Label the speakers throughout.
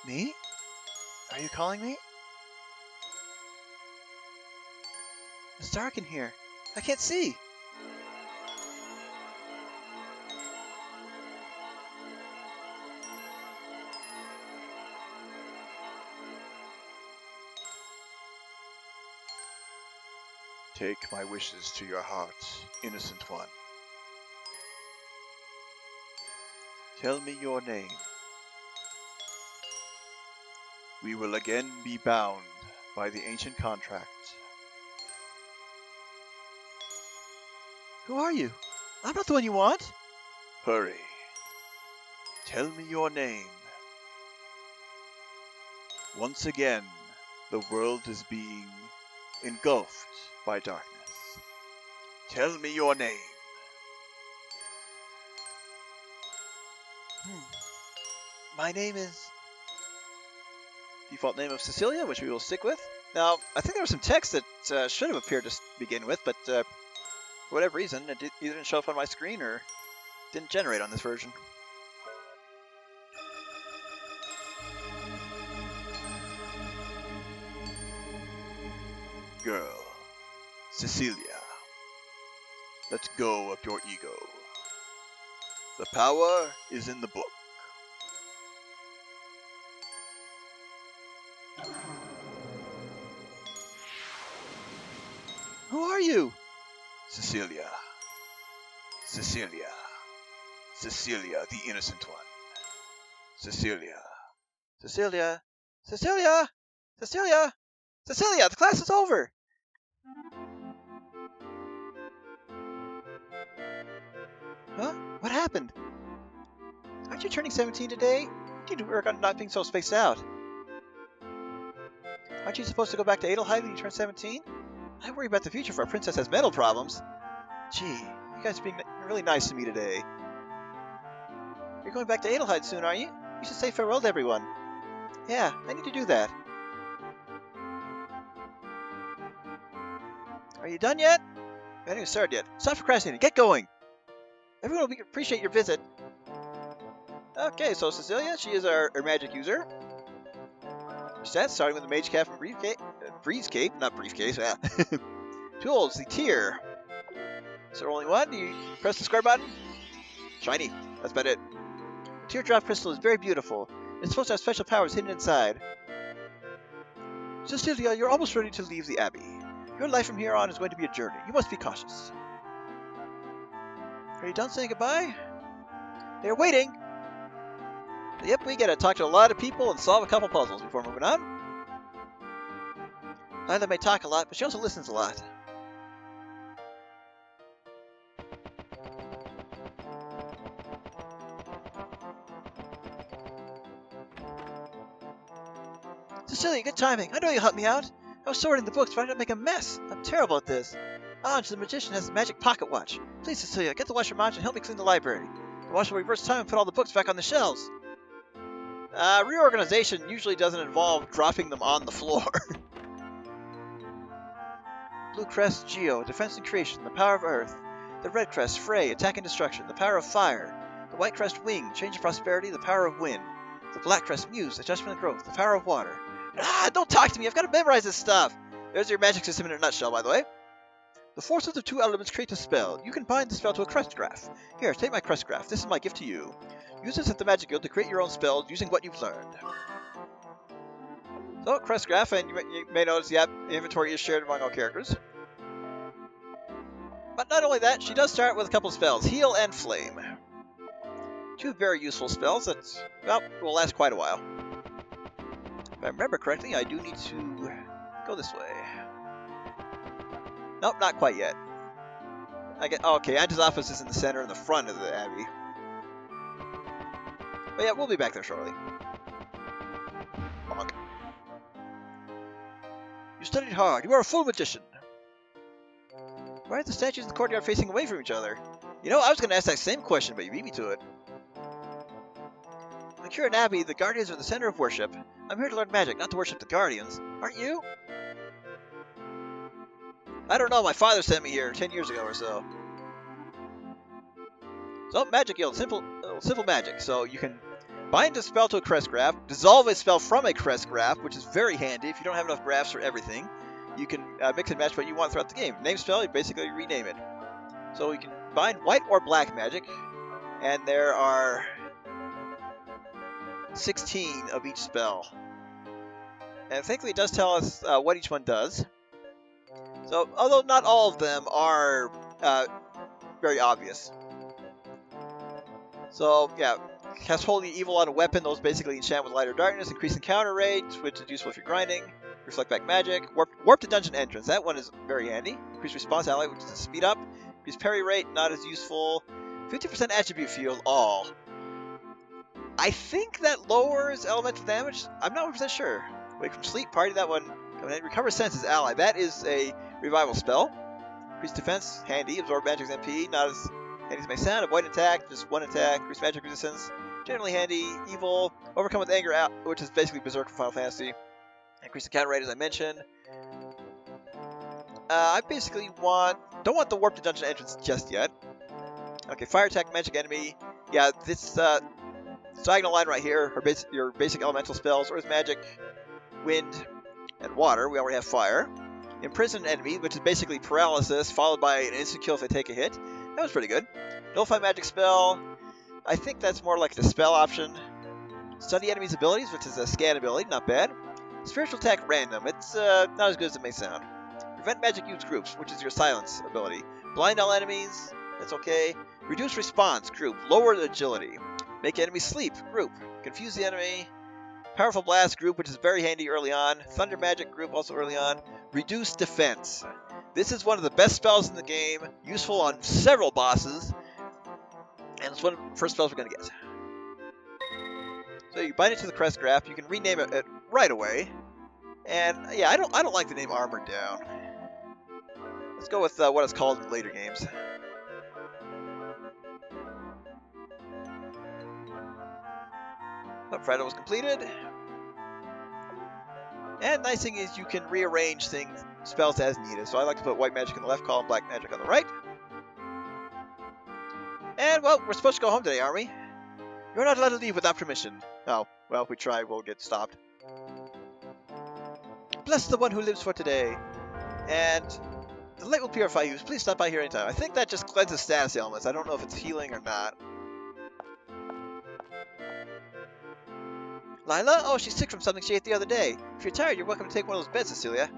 Speaker 1: Me? Are you calling me? It's dark in here. I can't see. Take my wishes to your heart, innocent one. Tell me your name. We will again be bound by the ancient contract. Who are you? I'm not the one you want. Hurry. Tell me your name. Once again, the world is being engulfed by darkness. Tell me your name. My name is... Default name of Cecilia, which we will stick with. Now, I think there was some text that should have appeared to begin with, but for whatever reason, it either didn't show up on my screen or didn't generate on this version. Girl, Cecilia, let go of your ego. The power is in the book. Who are you? Cecilia. Cecilia. Cecilia, the innocent one. Cecilia. Cecilia. Cecilia! Cecilia! Cecilia, the class is over! Huh? What happened? Aren't you turning 17 today? You need to work on not being so spaced out. Aren't you supposed to go back to Adlehyde when you turn 17? I worry about the future if our princess has mental problems. Gee, you guys are being really nice to me today. You're going back to Adlehyde soon, are you? You should say farewell to everyone. Yeah, I need to do that. Are you done yet? I haven't even started yet. Stop procrastinating. Get going. Everyone will appreciate your visit. Okay, so Cecilia, she is our magic user. Stats, starting with the mage cap and breeze cape, not briefcase. Yeah. Tools, the tier. Is there only one? Do you press the square button? Shiny. That's about it. The teardrop crystal is very beautiful. It's supposed to have special powers hidden inside. Cecilia, you're almost ready to leave the Abbey. Your life from here on is going to be a journey. You must be cautious. Are you done saying goodbye? They're waiting! Yep, we gotta talk to a lot of people and solve a couple puzzles before moving on. Lila may talk a lot, but she also listens a lot. Cecilia, good timing. I know you'll help me out. I was sorting the books, trying to make a mess. I'm terrible at this. Anj, the magician, has a magic pocket watch. Please, Cecilia, get the washer, Anj, and help me clean the library. The watch will reverse time and put all the books back on the shelves. Reorganization usually doesn't involve dropping them on the floor. Blue Crest, Geo, Defense and Creation, the power of Earth. The Red Crest, Frey, Attack and Destruction, the power of Fire. The White Crest, Wing, Change and Prosperity, the power of Wind. The Black Crest, Muse, Adjustment and Growth, the power of Water. Don't talk to me, I've got to memorize this stuff! There's your magic system in a nutshell, by the way. The forces of two elements create a spell. You can bind the spell to a crest graph. Here, take my crest graph. This is my gift to you. Use this at the Magic Guild to create your own spells using what you've learned. So, crest graph, and you may notice the inventory is shared among all characters. But not only that, she does start with a couple of spells, Heal and Flame. Two very useful spells that, well, will last quite a while. If I remember correctly, I do need to go this way. Nope, not quite yet. Okay, Anja's office is in the center and the front of the Abbey. But yeah, we'll be back there shortly. Bonk. You studied hard. You are a full magician. Why are the statues in the courtyard facing away from each other? You know, I was going to ask that same question, but you beat me to it. In the Curan Abbey, the Guardians are the center of worship. I'm here to learn magic, not to worship the Guardians. Aren't you? I don't know, my father sent me here 10 years ago or so. So, Magic Guild, simple magic. So you can Bind a spell to a crest graph. Dissolve a spell from a crest graph, which is very handy if you don't have enough graphs for everything. You can mix and match what you want throughout the game. Name spell, you basically rename it. So you can bind white or black magic, and there are 16 of each spell. And thankfully it does tell us what each one does. So, although not all of them are very obvious. So, yeah, cast Holy Evil on a weapon. Those basically enchant with light or darkness. Increase encounter rate, which is useful if you're grinding. Reflect back magic. Warp to dungeon entrance. That one is very handy. Increase response ally, which is a speed up. Increase parry rate, not as useful. 50% attribute field, all. I think that lowers elemental damage. I'm not 100% sure. Wake from sleep, party that one. Recover senses ally. That is a revival spell. Increase defense, handy. Absorb magic's MP, not as handy as may sound. Avoid attack, just one attack. Increase magic resistance, generally handy. Evil, overcome with anger, which is basically Berserk for Final Fantasy. Increase the counter rate as I mentioned. I basically don't want the warp to dungeon entrance just yet. Okay, fire attack, magic enemy. Yeah, this diagonal line right here, your basic elemental spells, Earth magic, wind, and water. We already have fire. Imprison enemy, which is basically paralysis, followed by an instant kill if they take a hit. That was pretty good. Nullify magic spell. I think that's more like the spell option. Study enemies' abilities, which is a scan ability, not bad. Spiritual attack random. It's not as good as it may sound. Prevent magic use groups, which is your silence ability. Blind all enemies. That's okay. Reduce response group. Lower agility. Make enemies sleep group. Confuse the enemy. Powerful blast group, which is very handy early on. Thunder magic group, also early on. Reduce defense. This is one of the best spells in the game. Useful on several bosses. And it's one of the first spells we're going to get. So you bind it to the crest graph. You can rename it right away. And yeah, I don't like the name Armored Down. Let's go with what it's called in later games. Fragile was completed. And nice thing is you can rearrange spells as needed. So I like to put white magic in the left column, black magic on the right. And well, we're supposed to go home today, aren't we? You're not allowed to leave without permission. Oh, well, if we try, we'll get stopped. Bless the one who lives for today. And the light will purify you. Please stop by here anytime. I think that just cleanses status elements. I don't know if it's healing or not. Lila? Oh, she's sick from something she ate the other day. If you're tired, you're welcome to take one of those beds, Cecilia.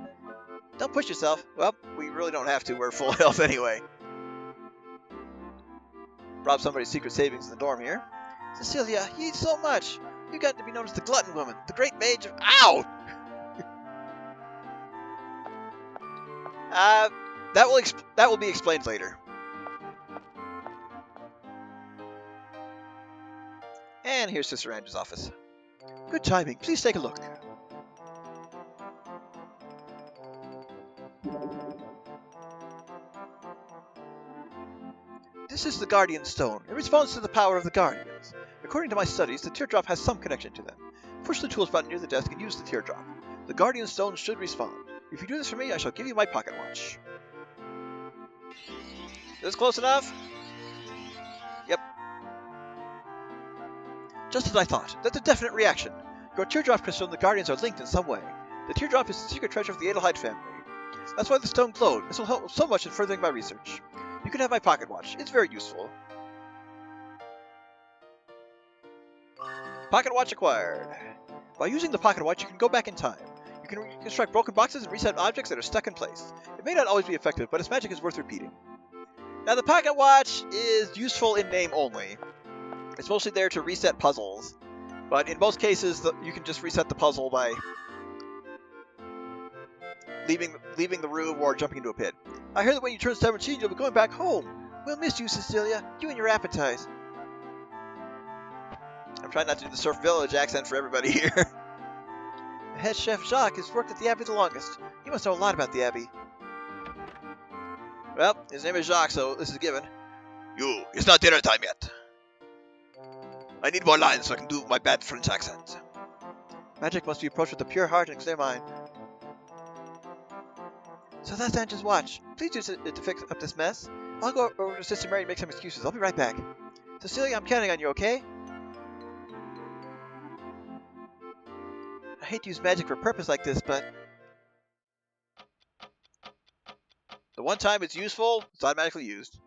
Speaker 1: Don't push yourself. Well, we really don't have to. We're full health anyway. Rob somebody's secret savings in the dorm here. Cecilia, you eat so much. You got to be known as the glutton woman, the great mage of... Ow! That will be explained later. And here's Sister Angela's office. Good timing. Please take a look. This is the Guardian Stone. It responds to the power of the Guardians. According to my studies, the teardrop has some connection to them. Push the tools button near the desk and use the teardrop. The Guardian Stone should respond. If you do this for me, I shall give you my pocket watch. Is this close enough? Yep. Just as I thought. That's a definite reaction. Your teardrop crystal and the Guardians are linked in some way. The teardrop is the secret treasure of the Adlehyde family. That's why the stone glowed. This will help so much in furthering my research. You can have my pocket watch. It's very useful. Pocket watch acquired. By using the pocket watch, you can go back in time. You can reconstruct broken boxes and reset objects that are stuck in place. It may not always be effective, but its magic is worth repeating. Now, the pocket watch is useful in name only. It's mostly there to reset puzzles. But in most cases, you can just reset the puzzle by leaving the room or jumping into a pit. I heard that when you turn 17, you'll be going back home. We'll miss you, Cecilia. You and your appetite. I'm trying not to do the Surf Village accent for everybody here. The head chef Jacques has worked at the Abbey the longest. He must know a lot about the Abbey. Well, his name is Jacques, so this is given. You, it's not dinner time yet. I need more lines so I can do my bad French accent. Magic must be approached with a pure heart and clear mind. So that's Angela's watch. Please use it to fix up this mess. I'll go over to Sister Mary and make some excuses. I'll be right back. Cecilia, I'm counting on you, okay? hate to use magic for a purpose like this, but the one time it's useful, it's automatically used.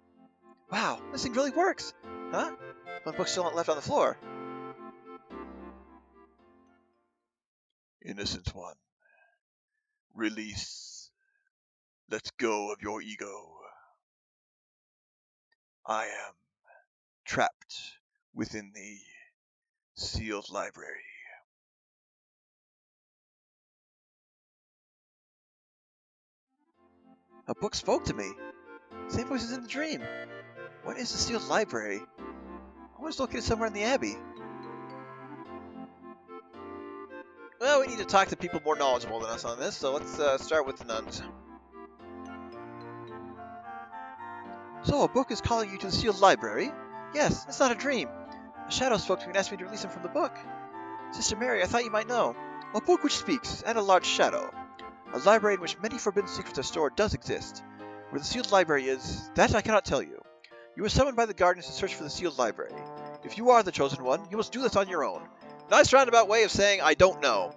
Speaker 1: Wow, this thing really works! Huh? One book's still left on the floor. Innocent one. Release. Let go of your ego. I am trapped within the sealed library. A book spoke to me. Same voice as in the dream. What is the sealed library? I was located somewhere in the Abbey. Well, we need to talk to people more knowledgeable than us on this, so let's start with the nuns. So, a book is calling you to the sealed library? Yes, it's not a dream. A shadow spoke to me and asked me to release him from the book. Sister Mary, I thought you might know. A book which speaks, and a large shadow. A library in which many forbidden secrets are stored does exist. Where the sealed library is, that I cannot tell you. You were summoned by the guardians to search for the sealed library. If you are the chosen one, you must do this on your own. Nice roundabout way of saying I don't know.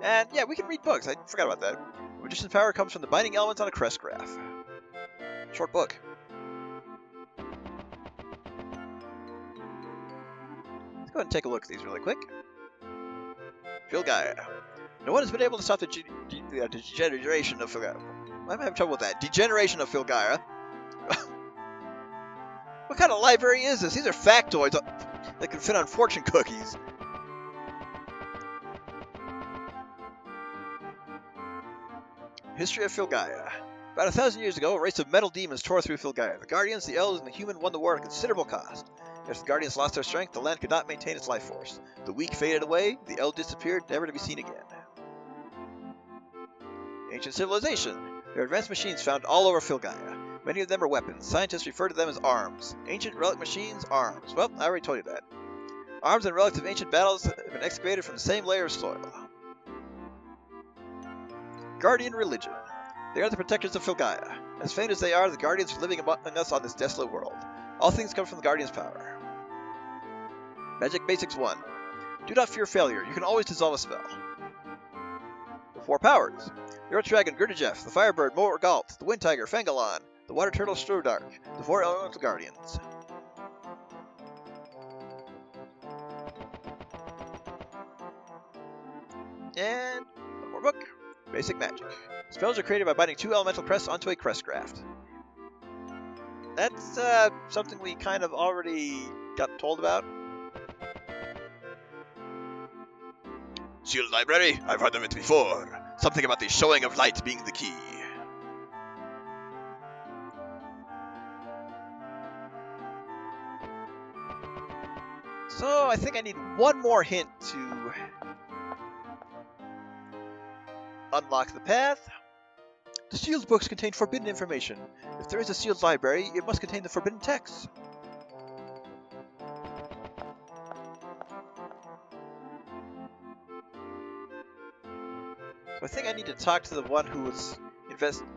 Speaker 1: And yeah, we can read books. I forgot about that. The magician's power comes from the binding elements on a crest graph. Short book. Let's go ahead and take a look at these really quick. Phil Gaia. No one has been able to stop the degeneration of Phil Gaia. I'm having trouble with that. Degeneration of Phil Gaia. What kind of library is this? These are factoids that can fit on fortune cookies. History of Filgaia. About 1,000 years ago, a race of metal demons tore through Filgaia. The Guardians, the Elves, and the Human won the war at considerable cost. As the Guardians lost their strength, the land could not maintain its life force. The weak faded away, the Elves disappeared, never to be seen again. Ancient civilization. There are advanced machines found all over Filgaia. Many of them are weapons. Scientists refer to them as arms. Ancient relic machines, arms. Well, I already told you that. Arms and relics of ancient battles have been excavated from the same layer of soil. Guardian religion. They are the protectors of Filgaia. As faint as they are, the Guardians are living among us on this desolate world. All things come from the Guardian's power. Magic Basics 1. Do not fear failure. You can always dissolve a spell. The 4 powers. The Earth Dragon, Gurdijef, the Firebird, Morgalt, the Wind Tiger, Fengalon, the Water Turtle, Strudark, the 4 Elemental Guardians. And one more book. Basic Magic. Spells are created by binding 2 elemental crests onto a crest graft. That's something we kind of already got told about. Sealed library? I've heard of it before. Something about the showing of light being the key. So I think I need one more hint to unlock the path. The sealed books contain forbidden information. If there is a sealed library, it must contain the forbidden texts. So I think I need to talk to the one who was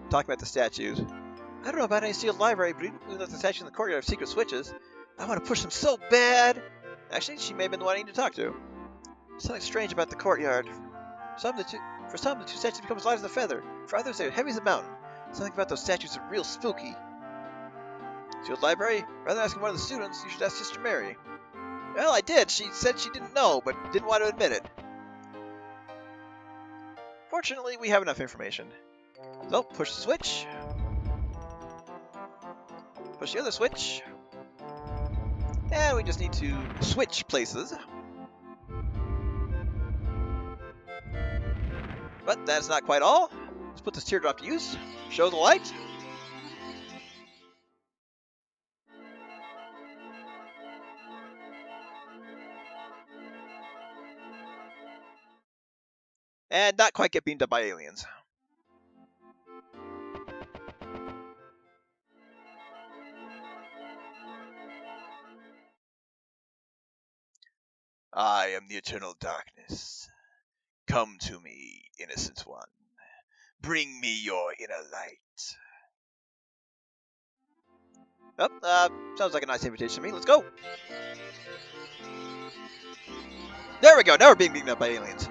Speaker 1: talking about the statues. I don't know about any sealed library, but even though the statues in the courtyard have secret switches, I want to push them so bad. Actually, she may have been the one I need to talk to. Something strange about the courtyard. For some, the 2 statues become as light as a feather. For others, they're heavy as a mountain. Something about those statues is real spooky. Sealed library? Rather than asking one of the students, you should ask Sister Mary. Well, I did. She said she didn't know, but didn't want to admit it. Fortunately, we have enough information. So, push the switch. Push the other switch. And we just need to switch places. But that's not quite all. Let's put this teardrop to use. Show the light. And not quite get beamed up by aliens. I am the eternal darkness. Come to me, innocent one. Bring me your inner light. Oh, sounds like a nice invitation to me. Let's go. There we go. Now we're being beaten up by aliens.